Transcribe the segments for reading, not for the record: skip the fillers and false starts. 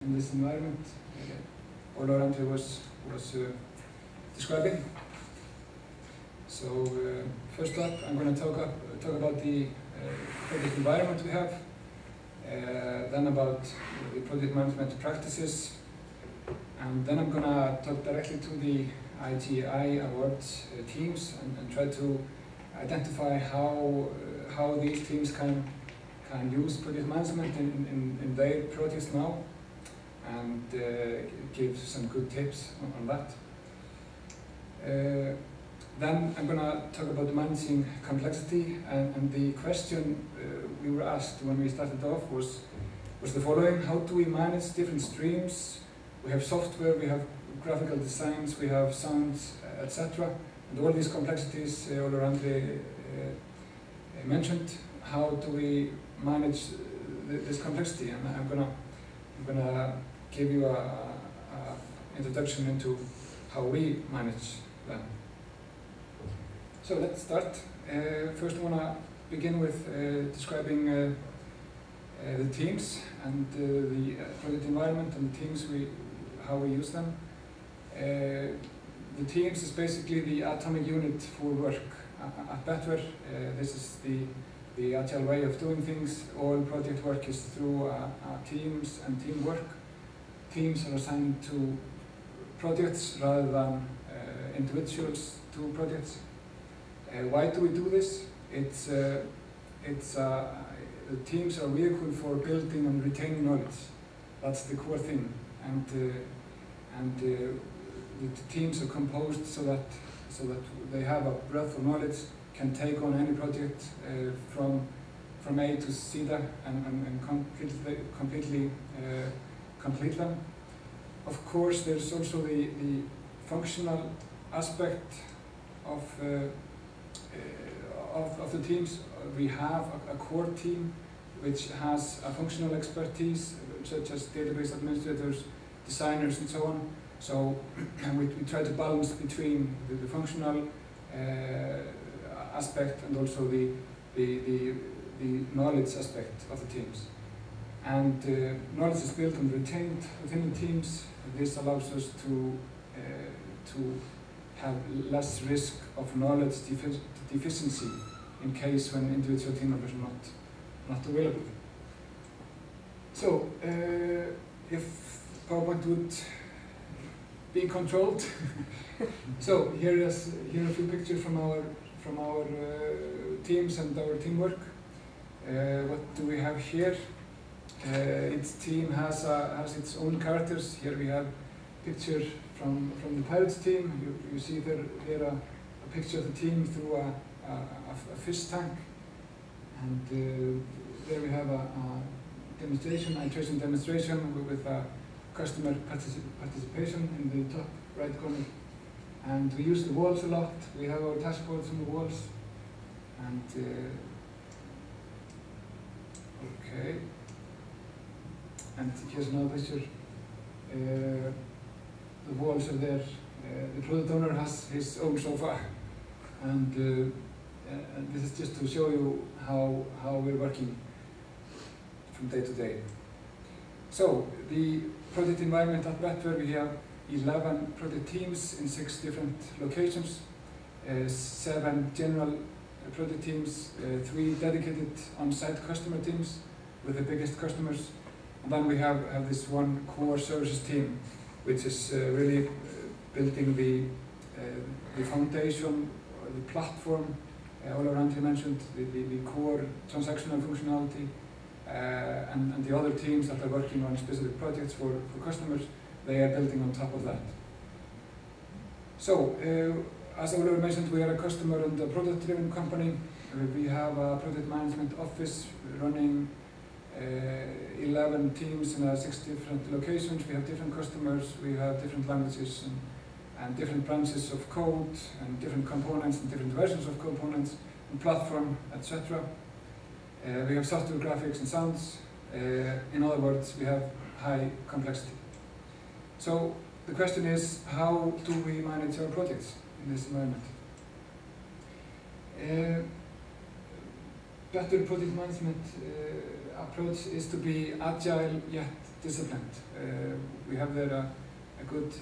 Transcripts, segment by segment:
in this environment Ola Randri was describing. So first up, I'm going to talk about the project environment we have, then about the project management practices, and then I'm going to talk directly to the IGIA Awards teams and try to identify how these teams can use project management in their projects now, and give some good tips on that. Then I'm going to talk about managing complexity, and the question we were asked when we started off was the following: how do we manage different streams? We have software, we have graphical designs, we have sounds, etc. And all these complexities Ola Randri mentioned. How do we manage this complexity? And I'm gonna give you a introduction into how we manage them. So let's start. First, I want to begin with describing the teams and the project environment and the teams how we use them. The teams is basically the atomic unit for work. At Better, this is the agile way of doing things. All project work is through teams and teamwork. Teams are assigned to projects rather than individuals to projects. Why do we do this? The teams are a vehicle for building and retaining knowledge. That's the core thing. And the teams are composed so that they have a breadth of knowledge, can take on any project from A to Z and completely complete them. Of course, there's also the functional aspect of the teams. We have a core team which has a functional expertise, such as database administrators, designers, and so on. So we try to balance between the functional aspect and also the knowledge aspect of the teams. And knowledge is built and retained within the teams. This allows us to have less risk of knowledge deficiency in case when individual team members are not available. So if PowerPoint would be controlled. So here are a few pictures from our teams and our teamwork. What do we have here? Each team has its own characters. Here we have a picture from the Pirates team. You see there a picture of the team through a fish tank, and there we have a demonstration, iteration demonstration with customer participation in the top right corner. And we use the walls a lot. We have our dashboards on the walls. And okay. And here's another picture. The walls are there. The product owner has his own sofa. And this is just to show you how we're working from day to day. So the project environment at Better, we have 11 project teams in 6 different locations, 7 general project teams, 3 dedicated on-site customer teams with the biggest customers, and then we have this one core services team, which is really building the foundation, the platform. Ola Randri mentioned the core transactional functionality. And the other teams that are working on specific projects for customers, they are building on top of that. So, as Ola mentioned, we are a customer and a product-driven company. We have a project management office running 11 teams in 6 different locations. We have different customers, we have different languages and different branches of code and different components and different versions of components and platform, etc. We have software, graphics, and sounds. In other words, we have high complexity. So the question is, how do we manage our projects in this environment? Better project management approach is to be agile yet disciplined. We have there a good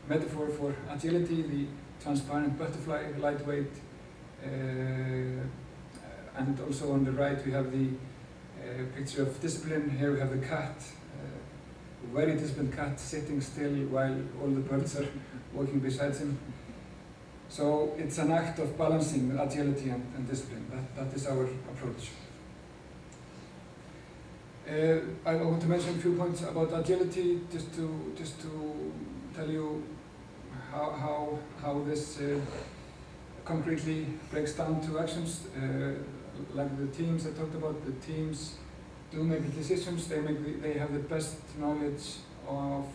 metaphor for agility, the transparent butterfly, lightweight, and also on the right we have the picture of discipline. Here we have the cat, very disciplined cat, sitting still while all the birds are walking beside him. So it's an act of balancing agility and discipline. That is our approach. I want to mention a few points about agility, just to tell you how this concretely breaks down to actions. Like the teams I talked about, the teams do make decisions. They have the best knowledge of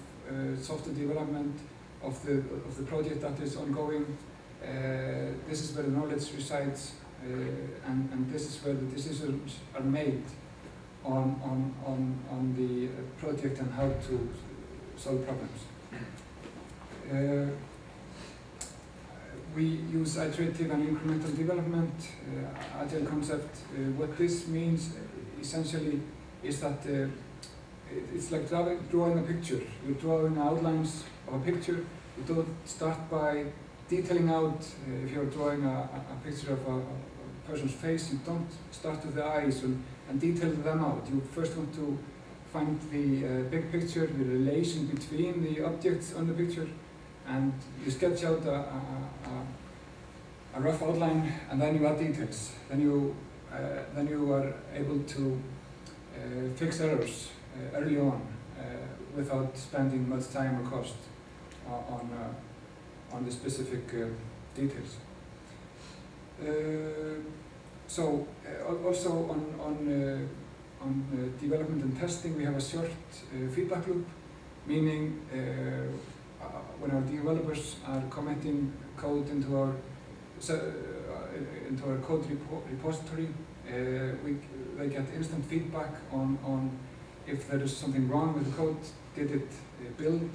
software development of the project that is ongoing. This is where the knowledge resides, and this is where the decisions are made on the project and how to solve problems. We use iterative and incremental development, agile concept. What this means essentially is that it's like drawing a picture. You're drawing outlines of a picture. You don't start by detailing out. If you're drawing a picture of a person's face, you don't start with the eyes and detail them out. You first want to find the big picture, the relation between the objects on the picture, and you sketch out a rough outline, and then you add details. Then you are able to fix errors early on without spending much time or cost on the specific details. So also on development and testing, we have a short feedback loop, meaning when our developers are committing code into our code repository, they get instant feedback on if there is something wrong with the code. Did it build?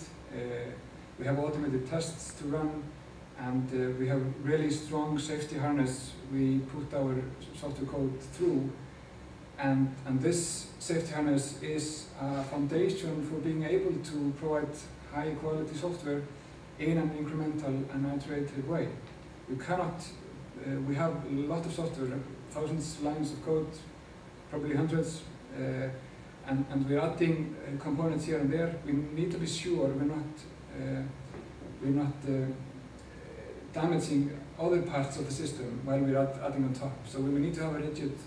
We have automated tests to run, and we have really strong safety harness we put our software code through, and this safety harness is a foundation for being able to provide high quality software in an incremental and iterative way. You cannot, we have a lot of software, thousands of lines of code, probably hundreds, and we're adding components here and there. We need to be sure we're not damaging other parts of the system while we're adding on top. So we need to have a rigid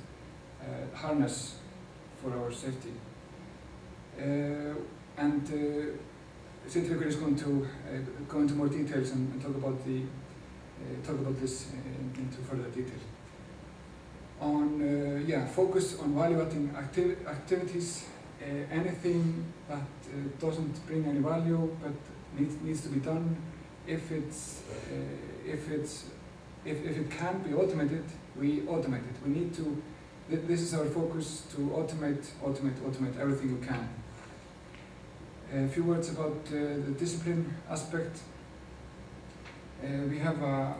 harness for our safety. Sindrikur is going to go into more details and talk about this into further detail. On focus on value-adding activities. Anything that doesn't bring any value but needs to be done. If it can be automated, we automate it. We need to. This is our focus, to automate everything we can. A few words about the discipline aspect. We have a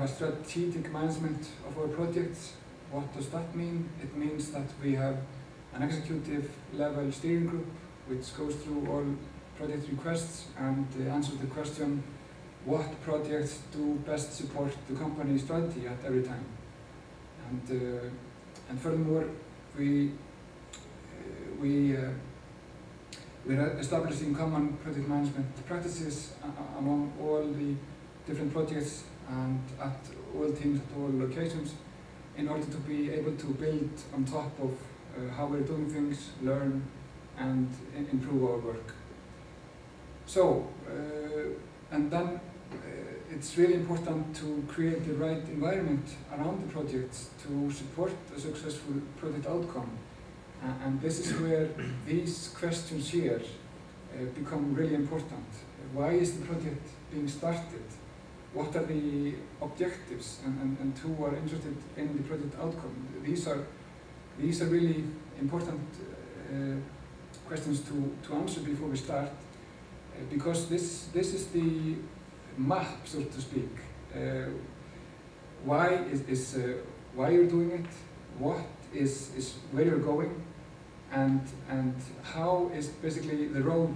strategic management of our projects. What does that mean? It means that we have an executive level steering group which goes through all project requests and answers the question, what projects do best support the company strategy at every time? And furthermore, we're establishing common project management practices among all the different projects and at all teams at all locations, in order to be able to build on top of how we're doing things, learn and improve our work. So, and then it's really important to create the right environment around the projects to support a successful project outcome. And this is where these questions here become really important. Why is the project being started? What are the objectives, and who are interested in the project outcome? These are really important questions to answer before we start, because this is the map, so to speak. Why you're doing it, what is where you're going, and how is basically the road